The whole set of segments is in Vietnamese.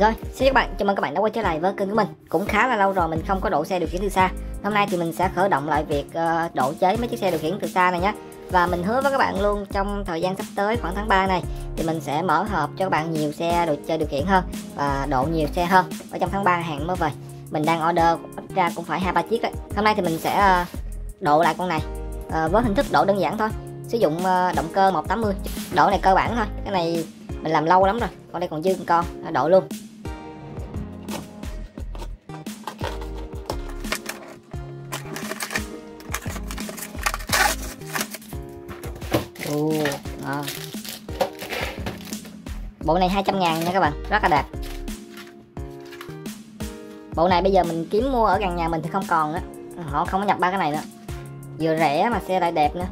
Rồi, xin các bạn, chào mừng các bạn đã quay trở lại với kênh của mình. Cũng khá là lâu rồi mình không có độ xe điều khiển từ xa. Hôm nay thì mình sẽ khởi động lại việc độ chế mấy chiếc xe điều khiển từ xa này nhé. Và mình hứa với các bạn luôn, trong thời gian sắp tới khoảng tháng 3 này thì mình sẽ mở hộp cho các bạn nhiều xe đồ chơi điều khiển hơn và độ nhiều xe hơn. Ở trong tháng 3 hàng mới về, mình đang order ít ra cũng phải 2-3 chiếc đấy. Hôm nay thì mình sẽ độ lại con này với hình thức độ đơn giản thôi, sử dụng động cơ 180. Độ này cơ bản thôi, cái này mình làm lâu lắm rồi. Còn đây còn dư con độ luôn. Bộ này 200.000 nha các bạn, rất là đẹp. Bộ này bây giờ mình kiếm mua ở gần nhà mình thì không còn nữa, họ không có nhập ba cái này nữa. Vừa rẻ mà xe lại đẹp nữa.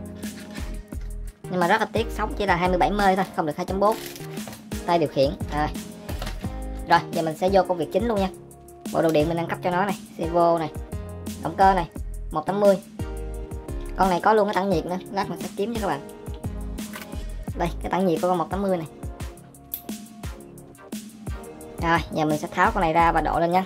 Nhưng mà rất là tiếc, sóng chỉ là 27 mê thôi, không được 2.4 tay điều khiển. Rồi giờ mình sẽ vô công việc chính luôn nha. Bộ đồ điện mình nâng cấp cho nó này, servo này, động cơ này 180. Con này có luôn cái tản nhiệt nữa, lát mình sẽ kiếm cho các bạn. Đây cái tản nhiệt của con 180 này. Rồi giờ mình sẽ tháo con này ra và độ lên nha.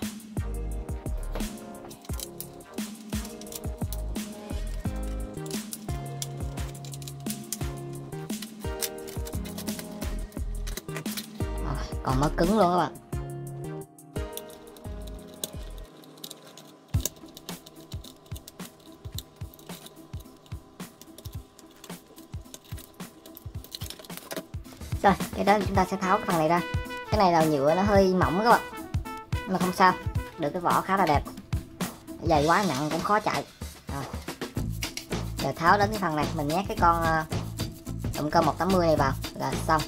Còn mới cứng luôn các bạn. Rồi cái đó chúng ta sẽ tháo cái phần này ra. Cái này là nhựa nó hơi mỏng các bạn, mà không sao, được cái vỏ khá là đẹp. Dày quá nặng cũng khó chạy. Rồi giờ tháo đến cái phần này, mình nhét cái con động cơ 180 này vào là xong.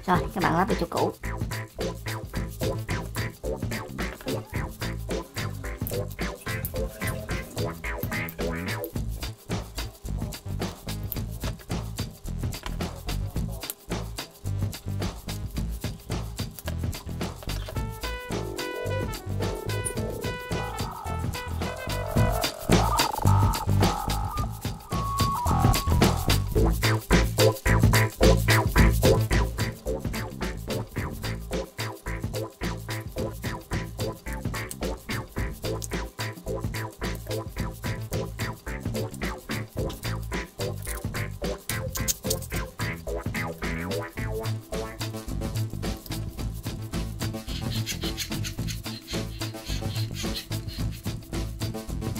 Rồi các bạn lắp vào chỗ cũ.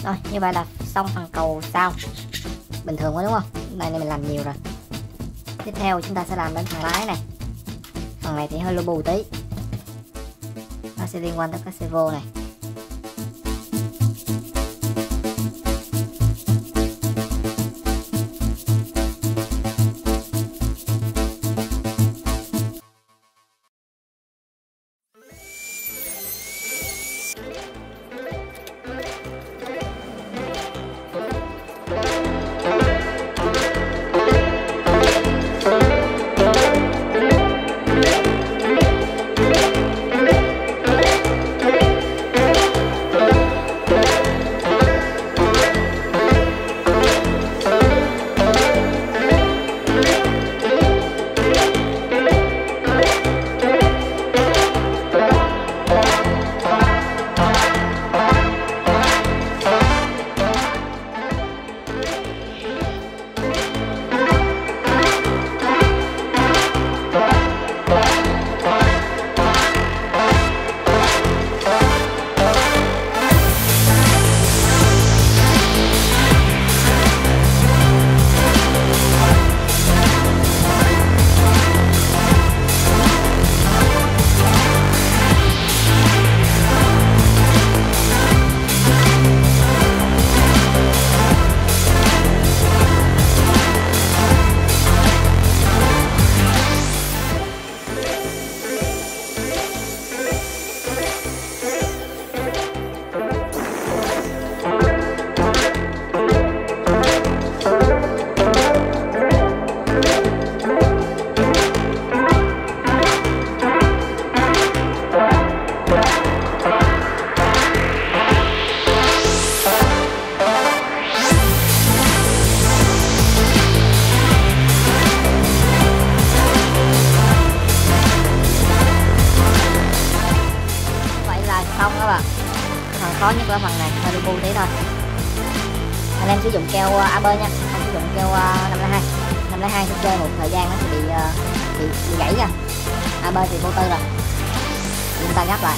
Rồi như vậy là xong phần cầu sau. Bình thường quá đúng không? Đây mình làm nhiều rồi. Tiếp theo chúng ta sẽ làm đến phần lái này. Phần này thì hơi lu bù tí, nó sẽ liên quan tới cái servo này. phần này hơi bu tí thôi. Anh em sử dụng keo AB nha, không sử dụng keo 502. 502 sẽ chơi một thời gian nó sẽ bị gãy nha. AB thì vô tư rồi, chúng ta gấp lại.